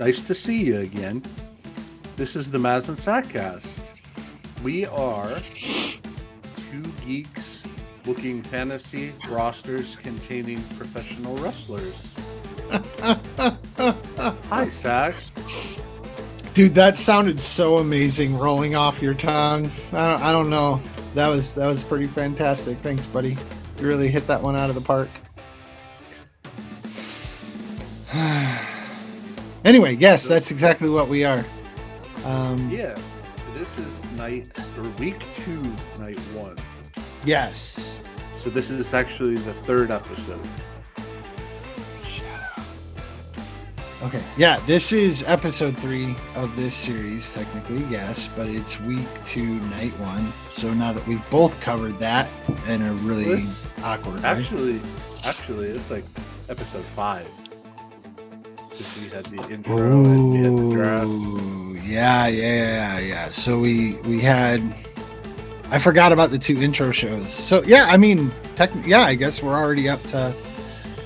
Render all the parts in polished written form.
Nice to see you again. This is the Maz and Sackcast. We are two geeks booking fantasy rosters containing professional wrestlers. Hi, Sax. Dude, that sounded so amazing rolling off your tongue. I don't know. That was pretty fantastic. Thanks, buddy. You really hit that one out of the park. Anyway, yes, that's exactly what we are. Yeah, this is week 2, night 1. Yes. So this is actually the 3rd episode. Okay, yeah, this is episode 3 of this series, technically, yes, but it's week 2, night 1. So now that we've both covered that in a really awkward way. Actually, it's like episode 5. Because we had the intro and we had the draft. Yeah. So we had... I forgot about the 2 intro shows. So, yeah, I mean, I guess we're already up to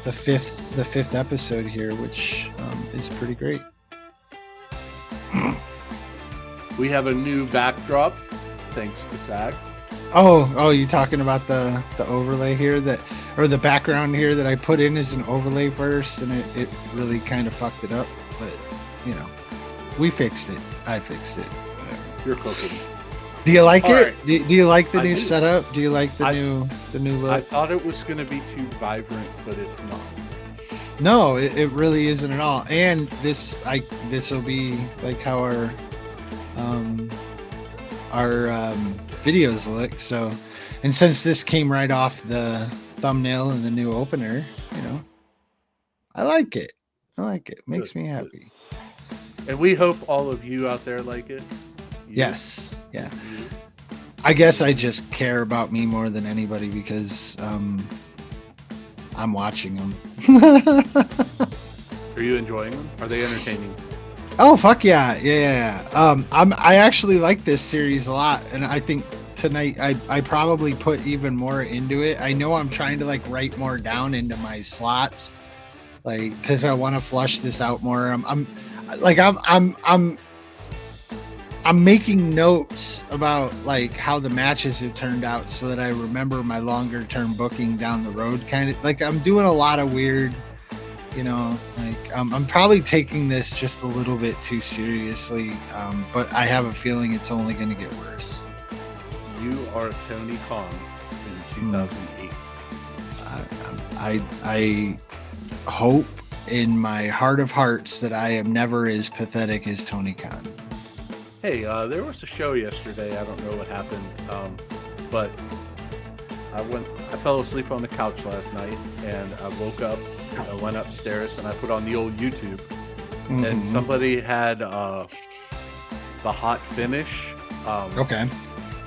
the fifth episode here, which is pretty great. We have a new backdrop, thanks to Zach. Oh, you talking about the overlay here or the background here that I put in as an overlay first, and it really kind of fucked it up, but we fixed it. I fixed it. Whatever. You're cooking. Do you like it? Right. Do you like the new setup? Do you like the new look? I thought it was going to be too vibrant, but it's not. No, it really isn't at all. And this will be like how our videos look. So, and since this came right off the thumbnail and the new opener, I like it. Makes me happy. And we hope all of you out there like it. Yes. Yeah. I guess I just care about me more than anybody because I'm watching them. Are you enjoying them? Are they entertaining? Oh, fuck yeah. I actually like this series a lot, and I think tonight I probably put even more into it. I know I'm trying to write more down into my slots, because I want to flush this out more. I'm making notes about how the matches have turned out so that I remember my longer term booking down the road. Kind of I'm doing a lot of weird, I'm probably taking this just a little bit too seriously, but I have a feeling it's only going to get worse. You are Tony Khan in 2008. I hope in my heart of hearts that I am never as pathetic as Tony Khan. Hey, there was a show yesterday. I don't know what happened, but I fell asleep on the couch last night, and I woke up. I went upstairs and I put on the old YouTube, and somebody had the hot finish. Okay.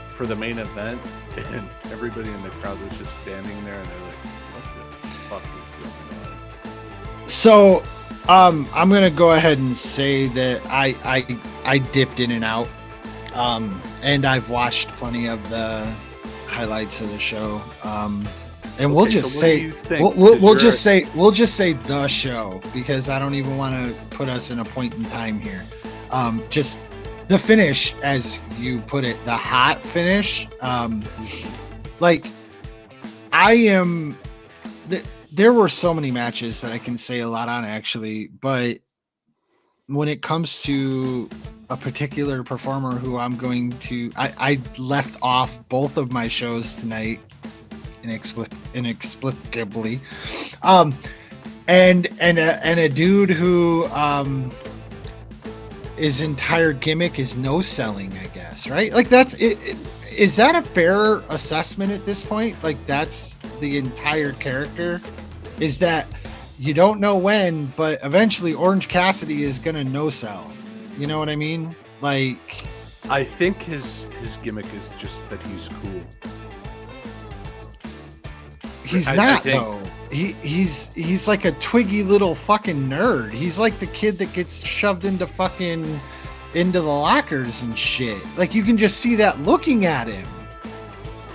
For the main event, and everybody in the crowd was just standing there, and they're like, "What the fuck is going on?" So, I'm gonna go ahead and say that I dipped in and out, and I've watched plenty of the highlights of the show, and we'll just say we'll just say the show, because I don't even want to put us in a point in time here. Just the finish, as you put it, the hot finish. There were so many matches that I can say a lot on, actually, but when it comes to a particular performer who I'm going to, I left off both of my shows tonight inexplicably, and a dude who his entire gimmick is no selling, I guess, right? That's it. Is that a fair assessment at this point? That's the entire character, is that you don't know when, but eventually Orange Cassidy is gonna no sell. You know what I mean? I think his gimmick is just that he's cool. He's not, though. He's like a twiggy little fucking nerd. He's like the kid that gets shoved into the lockers and shit. You can just see that looking at him.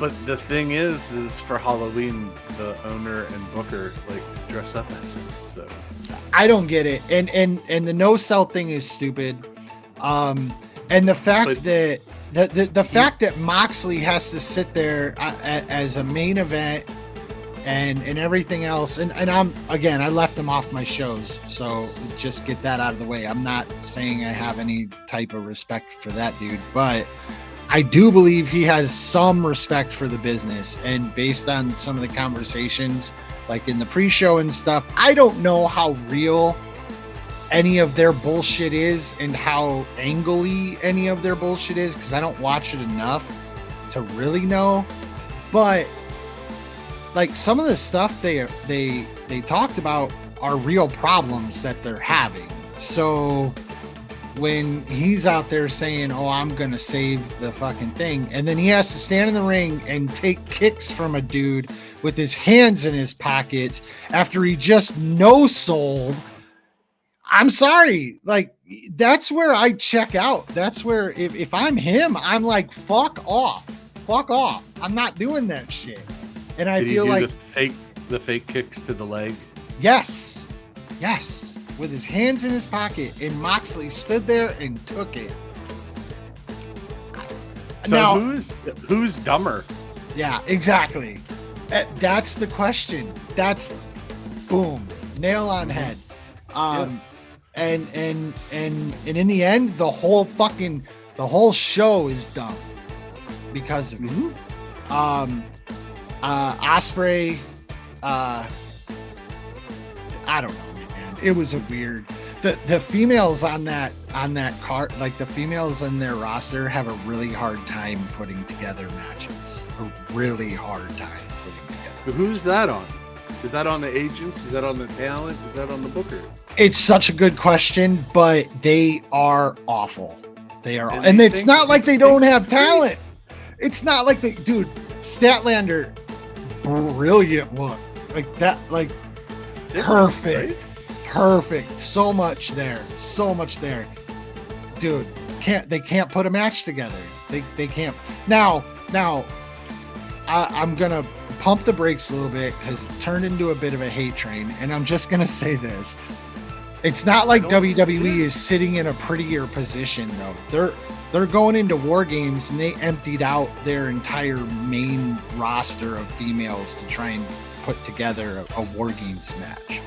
But the thing is for Halloween, the owner and booker dress up as him. So I don't get it. And the no sell thing is stupid. And the fact that the fact that Moxley has to sit there as a main event and everything else, and I left him off my shows, so just get that out of the way. I'm not saying I have any type of respect for that dude, but I do believe he has some respect for the business, and based on some of the conversations like in the pre-show and stuff, I don't know how real any of their bullshit is and how angly any of their bullshit is, because I don't watch it enough to really know. But like some of the stuff they talked about are real problems that they're having. So when he's out there saying, oh, I'm gonna save the fucking thing, and then he has to stand in the ring and take kicks from a dude with his hands in his pockets after he just no-sold, I'm sorry, like that's where I check out. That's where if I'm him, I'm like, fuck off. I'm not doing that shit. And I feel like the fake kicks to the leg. Yes, with his hands in his pocket, and Moxley stood there and took it. So now, who's dumber? Yeah, exactly. That's the question. That's boom, nail on head. And in the end, the whole show is dumb because of it. Osprey, I don't know, man. It was a weird. The females on that card, like the females in their roster, have a really hard time putting together matches. A really hard time putting together. Who's that on? Is that on the agents? Is that on the talent? Is that on the booker? It's such a good question, but they are awful. They are, and it's not like they don't have talent. It's not like they, dude. Statlander, brilliant look, like that, like perfect, perfect. So much there, dude. They can't put a match together. They can't. Now, I'm gonna pump the brakes a little bit because it turned into a bit of a hate train, and I'm just gonna say this. It's not like WWE is sitting in a prettier position though. They're going into War Games and they emptied out their entire main roster of females to try and put together a War Games match.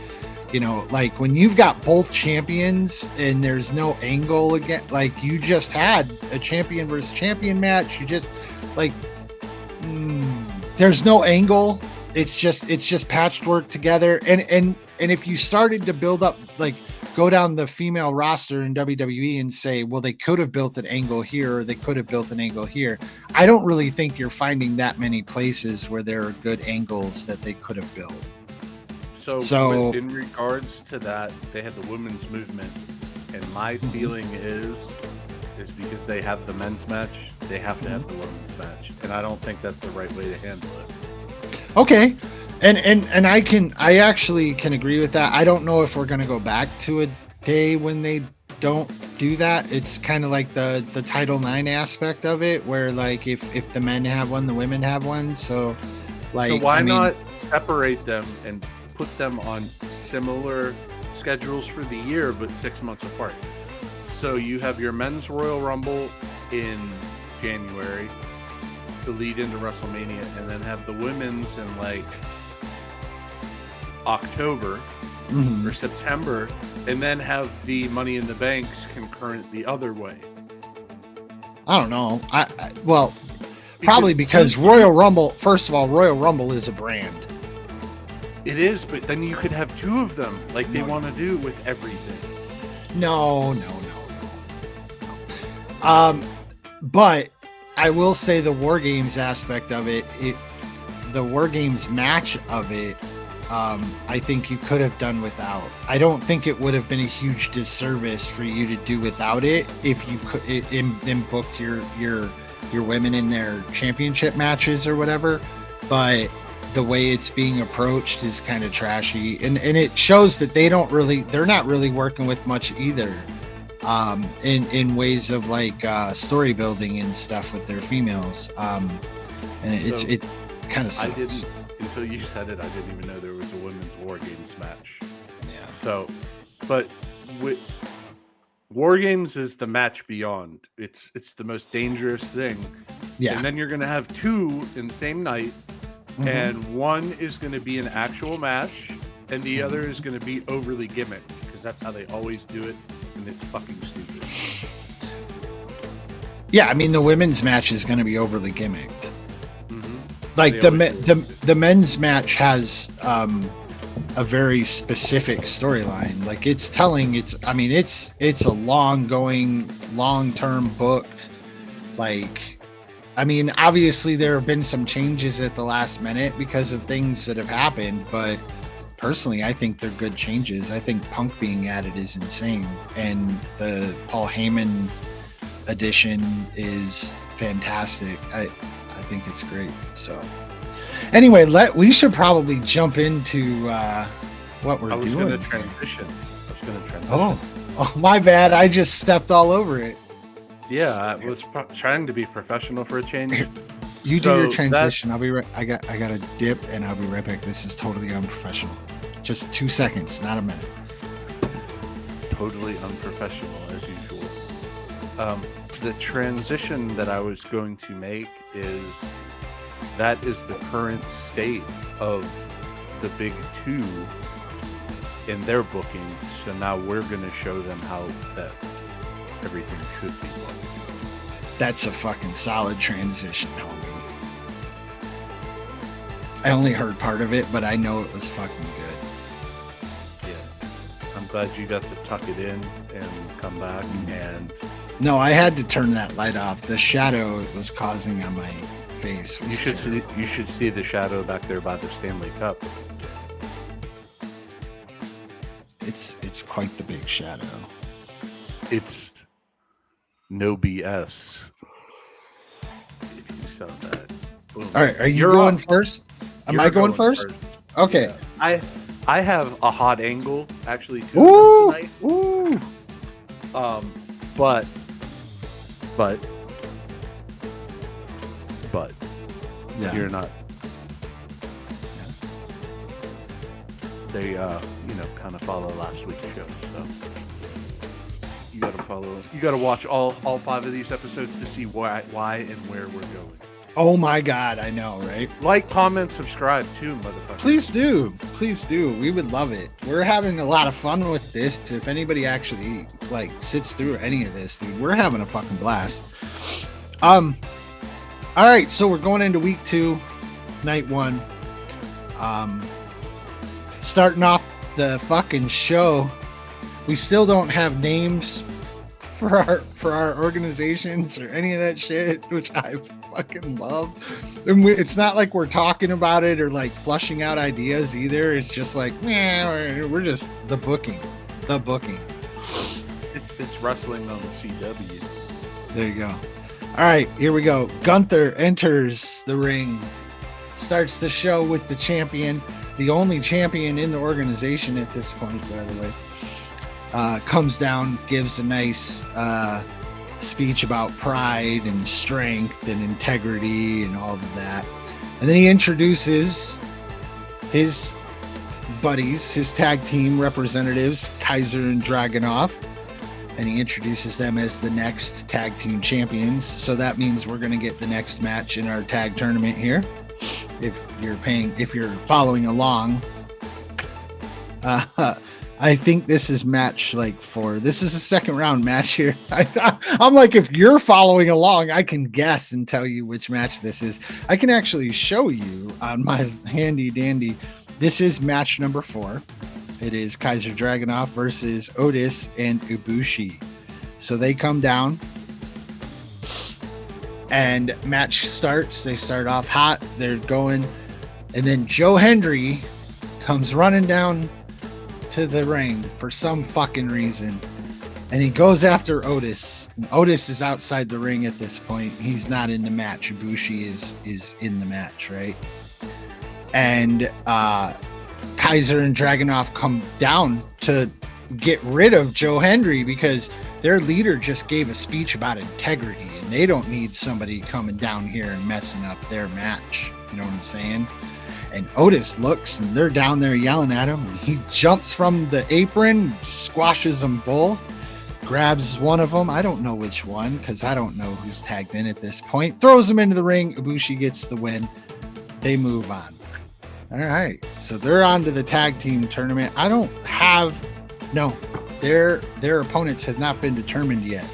You know, like when you've got both champions and there's no angle again, like you just had a champion versus champion match. You just like, there's no angle. It's just patchwork together. And if you started to build up, like go down the female roster in WWE and say, well, they could have built an angle here, or they could have built an angle here. I don't really think you're finding that many places where there are good angles that they could have built. So in regards to that, they had the women's movement, and my feeling is because they have the men's match, they have to have the women's match, and I don't think that's the right way to handle it. Okay. And I actually can agree with that. I don't know if we're going to go back to a day when they don't do that. It's kind of like the Title IX aspect of it, where like if the men have one, the women have one. So why not separate them and put them on similar schedules for the year, but 6 months apart? So you have your men's Royal Rumble in January to lead into WrestleMania, and then have the women's in like October or September, and then have the Money in the Banks concurrent the other way. I don't know. Probably because Royal Rumble, first of all, Royal Rumble is a brand. It is, but then you could have two of them like they want to do with everything. No. But I will say the War Games aspect of it, the War Games match of it, I think you could have done without. I don't think it would have been a huge disservice for you to do without it if you could then booked your women in their championship matches or whatever. But the way it's being approached is kind of trashy, and it shows that they're not really working with much either, in ways of like story building and stuff with their females, and it kind of sucks. Until you said it, I didn't even know there was a women's War Games match. Yeah. So but with War Games is the match beyond. It's the most dangerous thing. Yeah. And then you're gonna have two in the same night, and one is gonna be an actual match, and the other is gonna be overly gimmicked because that's how they always do it, and it's fucking stupid. Yeah, I mean the women's match is going to be overly gimmicked. Like They the men's match has a very specific storyline. Like it's telling it's a long-term booked. Like, I mean, obviously there have been some changes at the last minute because of things that have happened, but personally, I think they're good changes. I think Punk being added is insane, and the Paul Heyman edition is fantastic. I think it's great. So anyway, we should probably jump into what we're doing. I was going to transition. Oh, my bad. I just stepped all over it. Yeah, I was trying to be professional for a change. You do your transition. I'll be right. I got a dip, and I'll be right back. This is totally unprofessional. Just 2 seconds, not a minute. Totally unprofessional as usual. The transition that I was going to make is that is the current state of the big two in their booking. So now we're going to show them how that everything should be booked. That's a fucking solid transition, homie. I only heard part of it, but I know it was fucking good. Yeah. I'm glad you got to tuck it in and come back and... No, I had to turn that light off. The shadow it was causing on my face. You should see the shadow back there by the Stanley Cup. It's quite the big shadow. It's no BS. If you saw that. Boom. All right, are you going first? Am I going first? Okay. Yeah. I have a hot angle actually to tonight. Ooh. But yeah. You're not. They kind of follow last week's show, so you gotta watch all 5 of these episodes to see why and where we're going. Oh my god, I know, right? Like, comment, subscribe too, motherfucker. Please do. We would love it. We're having a lot of fun with this. If anybody actually sits through any of this, dude, we're having a fucking blast. All right, so we're going into week 2, night 1. Starting off the fucking show, we still don't have names for our organizations or any of that shit, which I fucking love. And it's not like we're talking about it or flushing out ideas either. It's just we're just the booking. It's wrestling on the CW. There you go. All right, here we go. Gunther enters the ring, starts the show with the champion, the only champion in the organization at this point, by the way. Comes down, gives a nice speech about pride and strength and integrity and all of that. And then he introduces his buddies, his tag team representatives, Kaiser and Dragunov. And he introduces them as the next tag team champions. So that means we're going to get the next match in our tag tournament here. If you're following along. I think this is match 4. This is a second round match here. I'm like, if you're following along, I can guess and tell you which match this is. I can actually show you on my handy dandy. This is match number 4. It is Kaiser Dragunov versus Otis and Ibushi. So they come down and match starts. They start off hot. They're going. And then Joe Hendry comes running down to the ring for some fucking reason, and he goes after Otis. And Otis is outside the ring at this point. He's not in the match. Ibushi is in the match, right? And Kaiser and Dragunov come down to get rid of Joe Hendry because their leader just gave a speech about integrity, and they don't need somebody coming down here and messing up their match. You know what I'm saying? And Otis looks, and they're down there yelling at him. And he jumps from the apron, squashes them both, grabs one of them. I don't know which one because I don't know who's tagged in at this point. Throws him into the ring. Ibushi gets the win. They move on. All right, so they're on to the tag team tournament. I don't have their opponents have not been determined yet.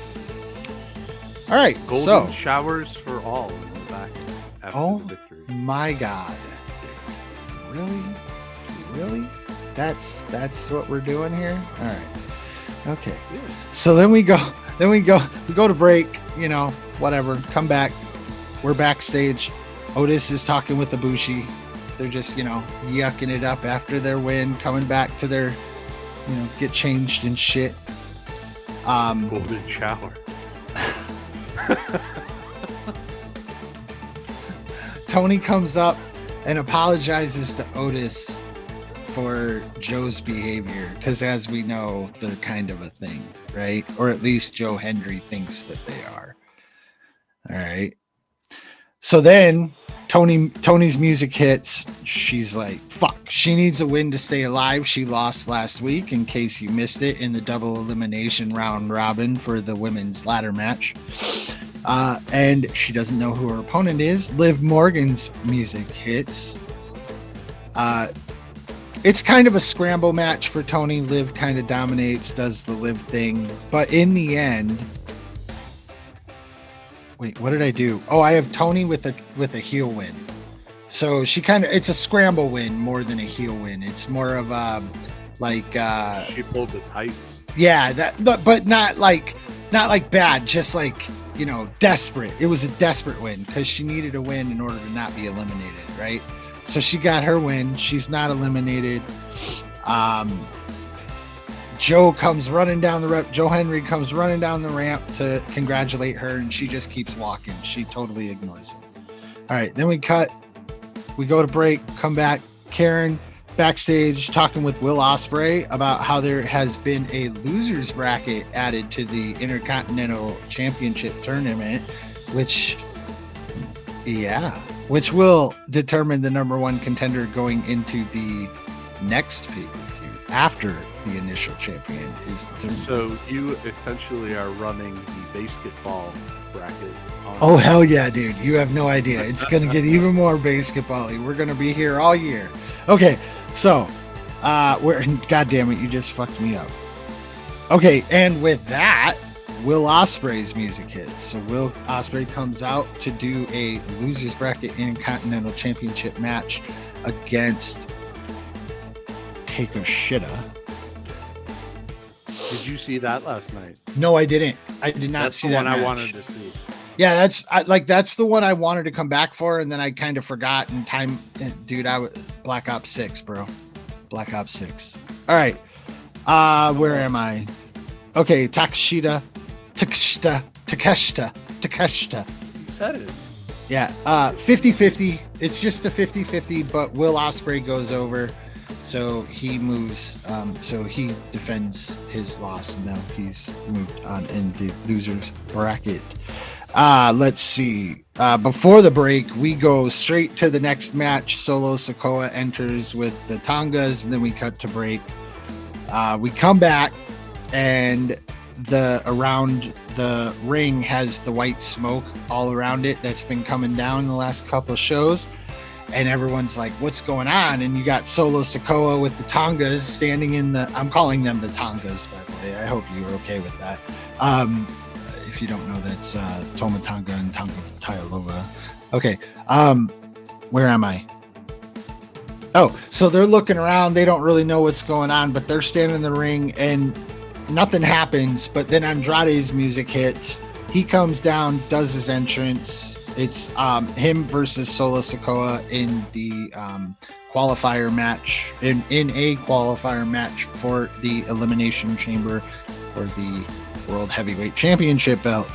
All right, Golden showers for all in the back after the victory. My God. Really? That's what we're doing here? All right. Okay. Yeah. So then we go to break, whatever. Come back. We're backstage. Otis is talking with Ibushi. They're just, yucking it up after their win, coming back to their, get changed and shit. Golden shower. Tony comes up and apologizes to Otis for Joe's behavior because, as we know, they're kind of a thing, right? Or at least Joe Hendry thinks that they are. All right. So then Tony's music hits. She's like, fuck, she needs a win to stay alive. She lost last week, in case you missed it, in the double elimination round robin for the women's ladder match. And she doesn't know who her opponent is. Liv Morgan's music hits. It's kind of a scramble match for Tony. Liv kind of dominates, does the Liv thing. But in the end... Wait, what did I do? Oh, I have Tony with a heel win. So it's a scramble win more than a heel win. It's more of she pulled the tights. Yeah, but not like bad, just like, desperate. It was a desperate win because she needed a win in order to not be eliminated, right? So she got her win. She's not eliminated. Joe Hendry comes running down the ramp to congratulate her, and she just keeps walking. She totally ignores him. All right, then we go to break, come back. Karen backstage talking with Will Ospreay about how there has been a losers bracket added to the Intercontinental Championship tournament, which will determine the number one contender going into the next pay-per-view after the initial champion is determined. So you essentially are running the basketball bracket. Oh, hell yeah, dude. You have no idea. It's going to get even more basketball-y. We're going to be here all year. Okay, so, God damn it, you just fucked me up. Okay, and with that, Will Ospreay's music hits. So Will Ospreay comes out to do a losers bracket Intercontinental Championship match against Takeshita. Did you see that last night? No, I didn't. I did not see that. That's the one match. I wanted to see. Yeah, that's the one I wanted to come back for, and then I kind of forgot. And dude, Black Ops 6, bro. Black Ops 6. All right. Where am I? Okay, Takeshita. You said it. Yeah, 50-50. It's just a 50-50, but Will Ospreay goes over. So he moves, so he defends his loss, and now he's moved on in the losers bracket. Let's see. Before the break, we go straight to the next match. Solo Sikoa enters with the Tongas, and then we cut to break. We come back, and around the ring has the white smoke all around it that's been coming down the last couple shows. And everyone's like, what's going on? And you got Solo Sikoa with the Tongas standing I'm calling them the Tongas, by the way. I hope you're okay with that. If you don't know, that's Toma Tonga and Tonga Taialova. Okay. Where am I? Oh, so they're looking around. They don't really know what's going on, but they're standing in the ring and nothing happens. But then Andrade's music hits. He comes down, does his entrance. It's him versus Solo Sikoa in the qualifier match, in a qualifier match for the Elimination Chamber for the World Heavyweight Championship belt.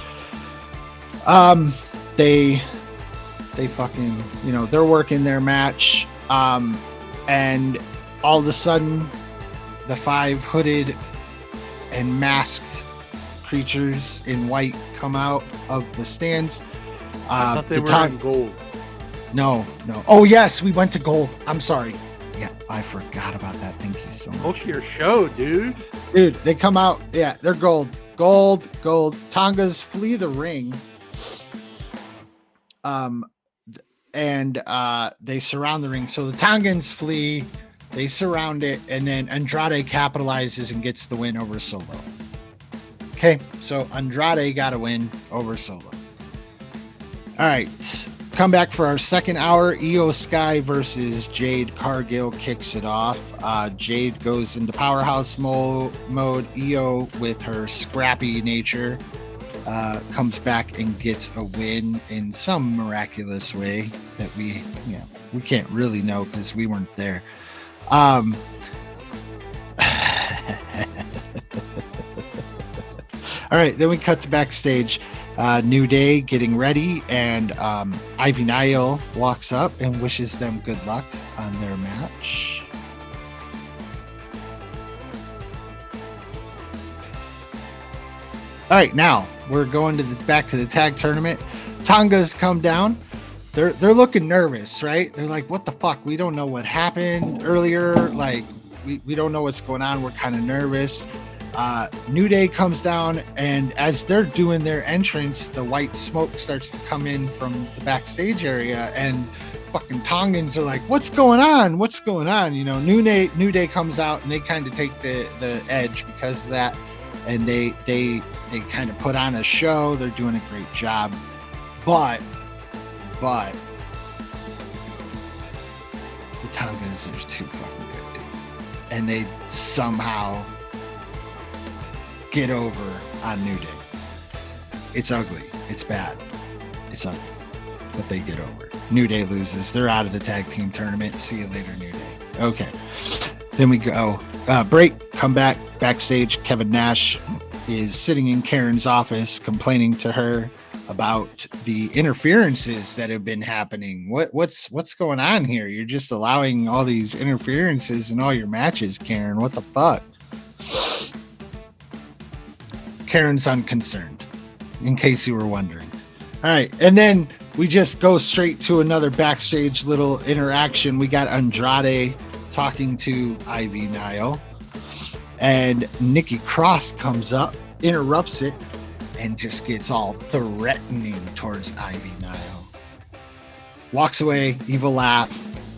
They fucking, they're working their match, and all of a sudden, the 5 hooded and masked creatures in white come out of the stands. I thought they were in gold. No. Oh yes, we went to gold. I'm sorry. Yeah, I forgot about that. Thank you so much. Book your show, dude. Dude, they come out. Yeah, they're gold. Gold. Tongas flee the ring. And they surround the ring. So the Tongans flee, they surround it, and then Andrade capitalizes and gets the win over Solo. Okay, so Andrade got a win over Solo. All right, come back for our second hour. Io Sky versus Jade Cargill kicks it off. Jade goes into powerhouse mode. Io, with her scrappy nature, comes back and gets a win in some miraculous way that we can't really know because we weren't there. All right, then we cut to backstage. New Day getting ready, and Ivy Nile walks up and wishes them good luck on their match. All right, now we're going back to the tag tournament. Tongas come down. They're looking nervous, right? They're like, what the fuck? We don't know what happened earlier. Like, we don't know what's going on. We're kind of nervous. New Day comes down, and as they're doing their entrance, the white smoke starts to come in from the backstage area, and fucking Tongans are like, what's going on? What's going on? You know, New Day comes out, and they kind of take the edge because of that, and they kind of put on a show. They're doing a great job, but the Tongas are too fucking good, dude. And they somehow get over on New Day. It's ugly. It's bad. It's ugly. But they get over. New Day loses. They're out of the tag team tournament. See you later, New Day. Okay. Then we go. Break. Come back. Backstage. Kevin Nash is sitting in Karen's office complaining to her about the interferences that have been happening. What's going on here? You're just allowing all these interferences in all your matches, Karen. What the fuck? Karen's unconcerned, in case you were wondering. All right, and then we just go straight to another backstage little interaction. We got Andrade talking to Ivy Nile, and Nikki Cross comes up, interrupts it, and just gets all threatening towards Ivy Nile. Walks away, evil laugh,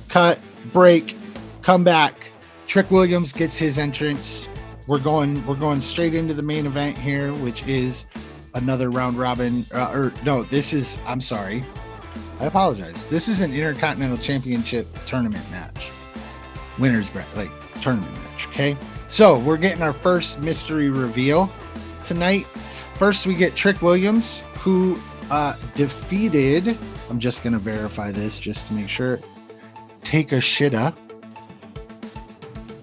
cut, break, come back. Trick Williams gets his entrance. We're going straight into the main event here, which is another round robin. I'm sorry. I apologize. This is an Intercontinental Championship tournament match. Winner's bracket, like tournament match, okay? So we're getting our first mystery reveal tonight. First, we get Trick Williams, who defeated, I'm just going to verify this just to make sure, Takeshita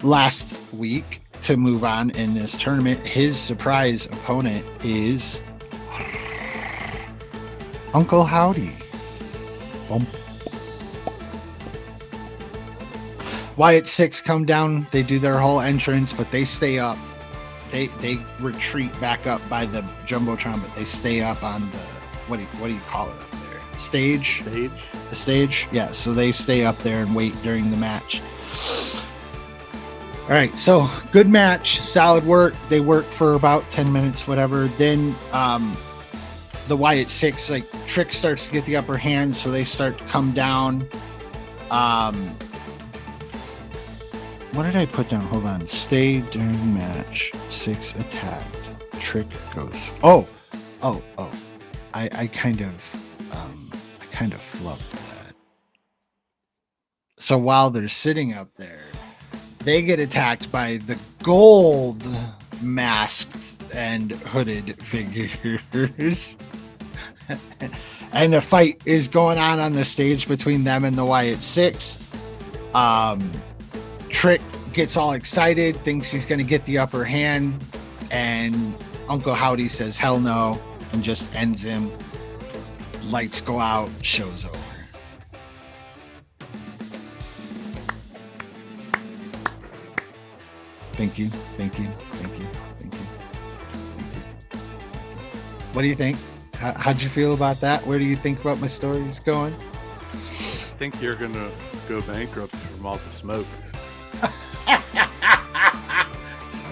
last week to move on in this tournament. His surprise opponent is Uncle Howdy. Wyatt Six come down. They do their whole entrance, but they stay up. They retreat back up by the Jumbotron, but they stay up on the what do you call it up there? Stage. The stage. Yeah. So they stay up there and wait during the match. All right. So good match, solid work. They work for about 10 minutes, whatever. Then the Wyatt Six, like Trick starts to get the upper hand, so they start to come down. What did I put down? Hold on. Stay during match. Six attacked. Trick goes. Oh. I kind of flubbed that. So while they're sitting up there, they get attacked by the gold masked and hooded figures. And a fight is going on the stage between them and the Wyatt Six. Trick gets all excited, thinks he's going to get the upper hand, and Uncle Howdy says hell no and just ends him. Lights go out, show's over. Thank you. What do you think? How'd you feel about that? Where do you think about my stories going? think you're gonna go bankrupt from all the smoke.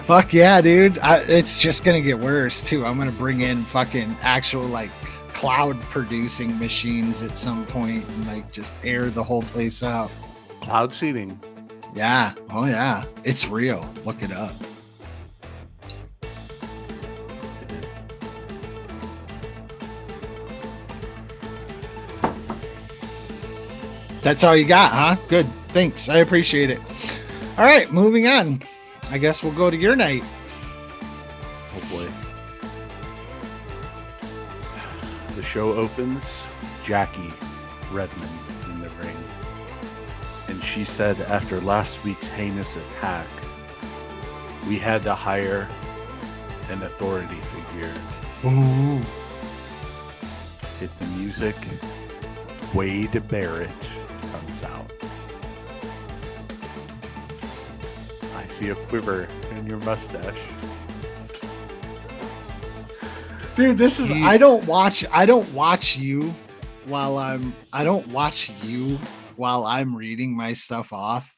Fuck yeah, dude. It's just gonna get worse too. I'm gonna bring in fucking actual like cloud producing machines at some point and like just air the whole place out. Cloud seeding. Yeah. Oh yeah. It's real. Look it up. That's all you got, huh? Good. Thanks. I appreciate it. All right, moving on. I guess we'll go to your night. Oh boy. The show opens, Jackie Redmond in the ring. And she said after last week's heinous attack, we had to hire an authority figure. Ooh. Hit the music. Wade Barrett comes out. I see a quiver in your mustache. Dude, this is I don't watch you while I'm reading my stuff off.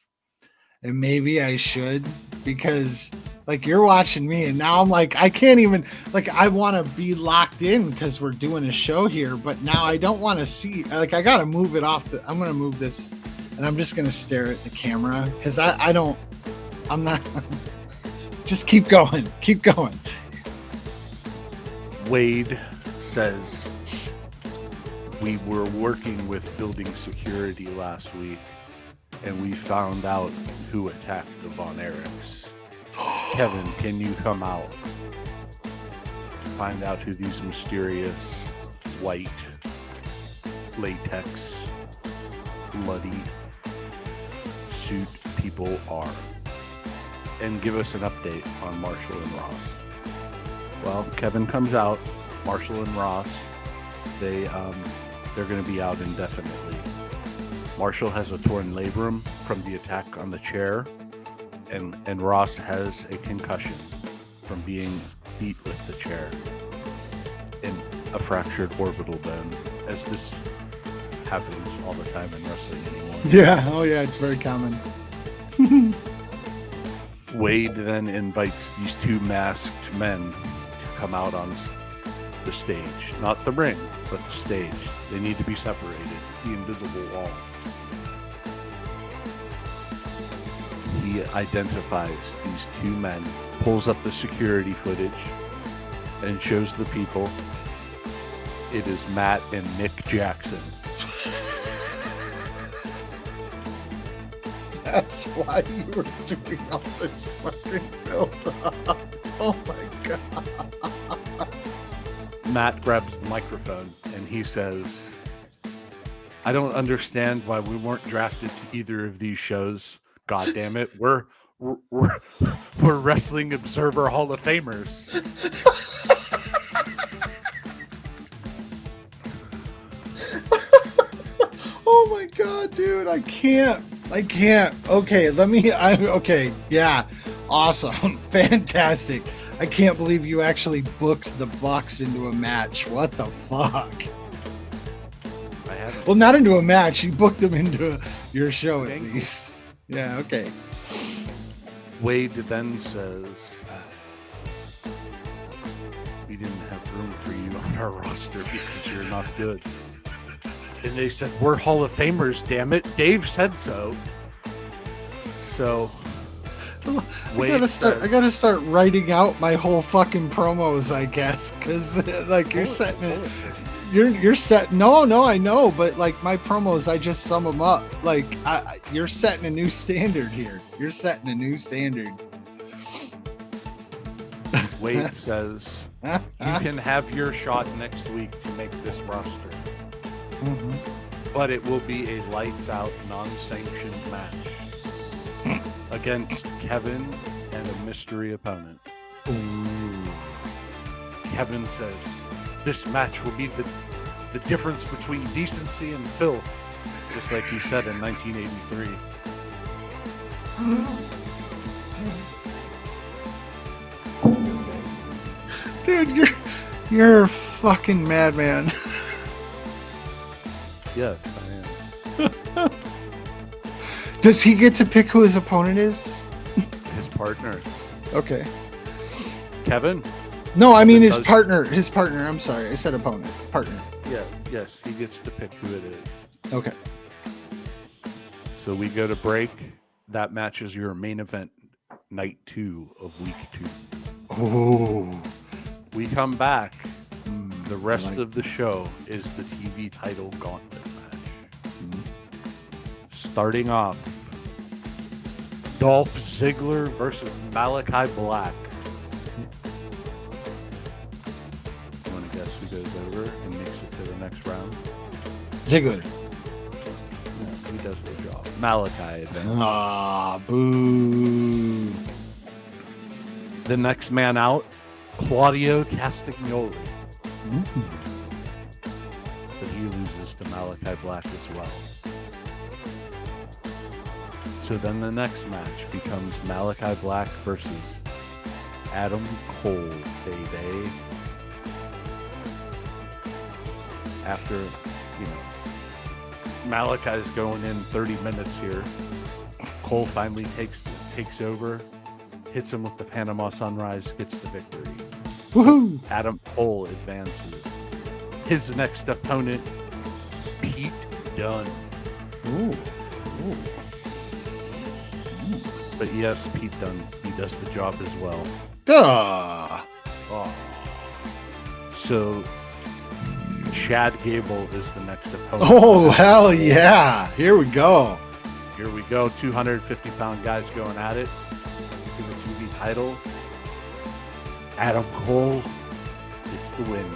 And maybe I should, because like you're watching me and now I'm like I can't even like I want to be locked in because we're doing a show here, but now I don't want to see like I got to move it off the I'm going to move this and I'm just going to stare at the camera cuz I'm not just keep going. Keep going. Wade says we were working with building security last week and we found out who attacked the Von Erichs. Kevin, can you come out? Find out who these mysterious white latex bloody suit people are. And give us an update on Marshall and Ross. Well, Kevin comes out. Marshall and Ross, they're going to be out indefinitely. Marshall has a torn labrum from the attack on the chair, and Ross has a concussion from being beat with the chair and a fractured orbital bone, as this happens all the time in wrestling anymore. Yeah, oh yeah, it's very common. Wade then invites these two masked men to come out on the stage. Not the ring, but the stage. They need to be separated. The invisible wall. He identifies these two men, pulls up the security footage, and shows the people it is Matt and Nick Jackson. That's why you were doing all this fucking build-up. Oh my god. Matt grabs the microphone and he says, I don't understand why we weren't drafted to either of these shows. God damn it. We're Wrestling Observer Hall of Famers. Oh my god, dude. I can't. Okay, okay, yeah. Awesome. Fantastic. I can't believe you actually booked the Bucks into a match. What the fuck? I haven't. Well, not into a match. You booked them into your show at least. Yeah, okay. Wade then says, we didn't have room for you on our roster because you're not good. And they said, we're Hall of Famers, damn it. Dave said so. So, I gotta start writing out my whole fucking promos, I guess, because like you're setting it. You're set. No, I know, but like my promos, I just sum them up. Like you're setting a new standard here. You're setting a new standard. Wade says, you can have your shot next week to make this roster. Mm-hmm. But it will be a lights out, non-sanctioned match against Kevin and a mystery opponent. Ooh. Kevin says, this match will be the difference between decency and filth, just like he said in 1983. Dude, you're a fucking madman. Yes, I am. Does he get to pick who his opponent is? His partner, Okay. Kevin. No, I mean Kevin his does- partner. His partner. I'm sorry, I said opponent. Partner. Yeah, yes, he gets to pick who it is. Okay. So we go to break. That match is your main event, night 2 of week 2. Oh. We come back. The rest like- of the show is the TV title gauntlet match. Starting off, Dolph Ziggler versus Malachi Black. You want to guess who goes over and makes it to the next round? Ziggler. No, he does the job. Malachi advances. Ah, boo. The next man out, Claudio Castagnoli. But he loses to Malachi Black as well. So then the next match becomes Malachi Black versus Adam Cole, baby. After, Malachi's going in 30 minutes here. Cole finally takes over, hits him with the Panama Sunrise, gets the victory. Woohoo! Adam Cole advances. His next opponent, Pete Dunne. Ooh. But yes, Pete Dunne, he does the job as well. Duh. Oh. So, Chad Gable is the next opponent. Oh, hell yeah. Here we go. Here we go, 250-pound guys going at it for the TV title. Adam Cole gets the win.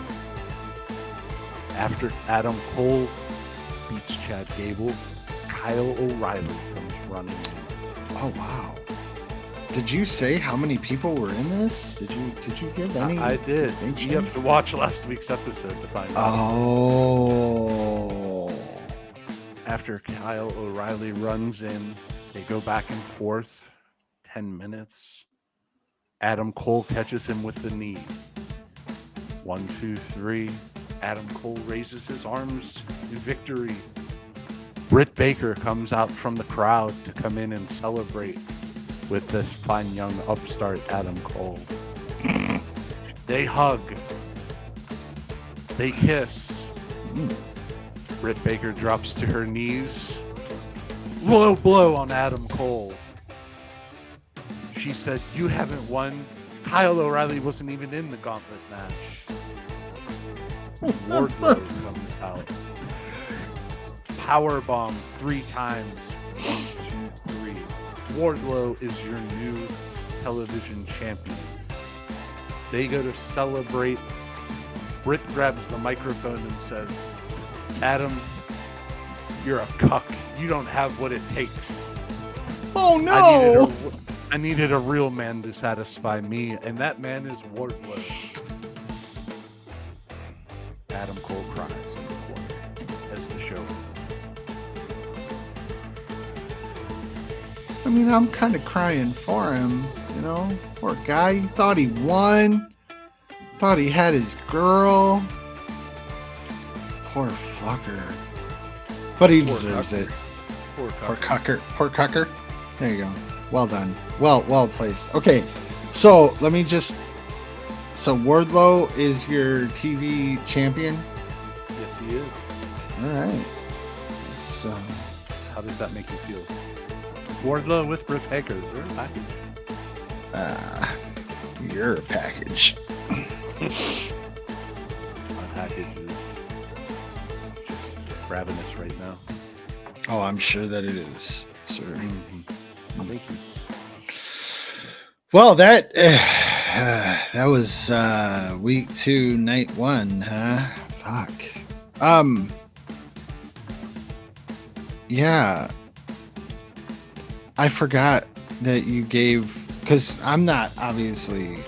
After Adam Cole beats Chad Gable, Kyle O'Reilly comes running in. Oh, wow. Did you say how many people were in this? Did you give any? I did. distinctions? You have to watch last week's episode to find out. Oh. After Kyle O'Reilly runs in, they go back and forth 10 minutes. Adam Cole catches him with the knee. 1, 2, 3. Adam Cole raises his arms in victory. Britt Baker comes out from the crowd to come in and celebrate with this fine young upstart Adam Cole. They hug. They kiss. Britt Baker drops to her knees. Low blow on Adam Cole. She said, "You haven't won." Kyle O'Reilly wasn't even in the gauntlet match. Wardlow comes out. Powerbomb 3 times. 1, 2, 3. Wardlow is your new television champion. They go to celebrate. Britt grabs the microphone and says, "Adam, you're a cuck. You don't have what it takes. Oh no. I needed a real man to satisfy me, and that man is Wardlow." Adam Cole cries in the corner as the show. I mean, I'm kind of crying for him, you know? Poor guy. He thought he won. Thought he had his girl. Poor fucker. But he Poor deserves cucker. it. Poor Poor cucker. cucker. Poor cucker. There you go. Well done. Well placed. Okay, so let me just. So Wardlow is your TV champion. Yes, he is. All right. So How does that make you feel? Wardlow with Britt Baker. They're a package. you're a package. My package is just ravenous right now. Oh, I'm sure that it is, sir. Thank you. Well, that was week 2, night 1, huh? Fuck. Yeah. I forgot that you gave, because I'm not obviously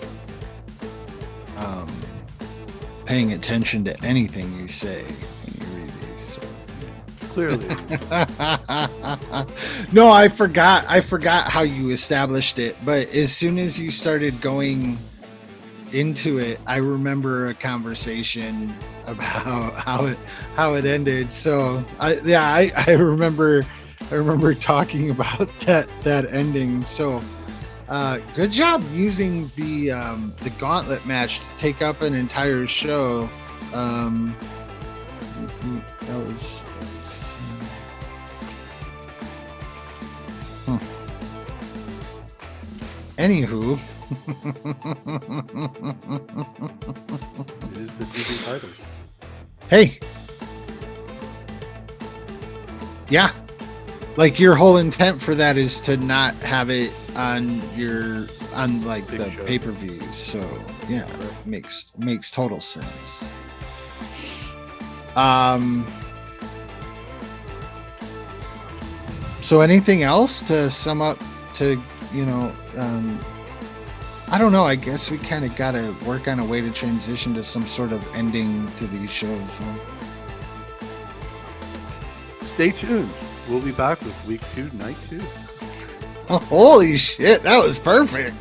paying attention to anything you say when you read these. So. Clearly. No, I forgot how you established it, but as soon as you started going into it, I remember a conversation about how it ended. So I remember I remember talking about that ending. So, good job using the gauntlet match to take up an entire show. That was Anywho. It is the TV title. Hey. Yeah. Like your whole intent for that is to not have it on like Big the show. pay-per-views. So yeah, makes total sense. So anything else to sum up to, I don't know. I guess we kind of got to work on a way to transition to some sort of ending to these shows. Huh? Stay tuned. We'll be back with week 2, night 2. Oh, holy shit. That was perfect.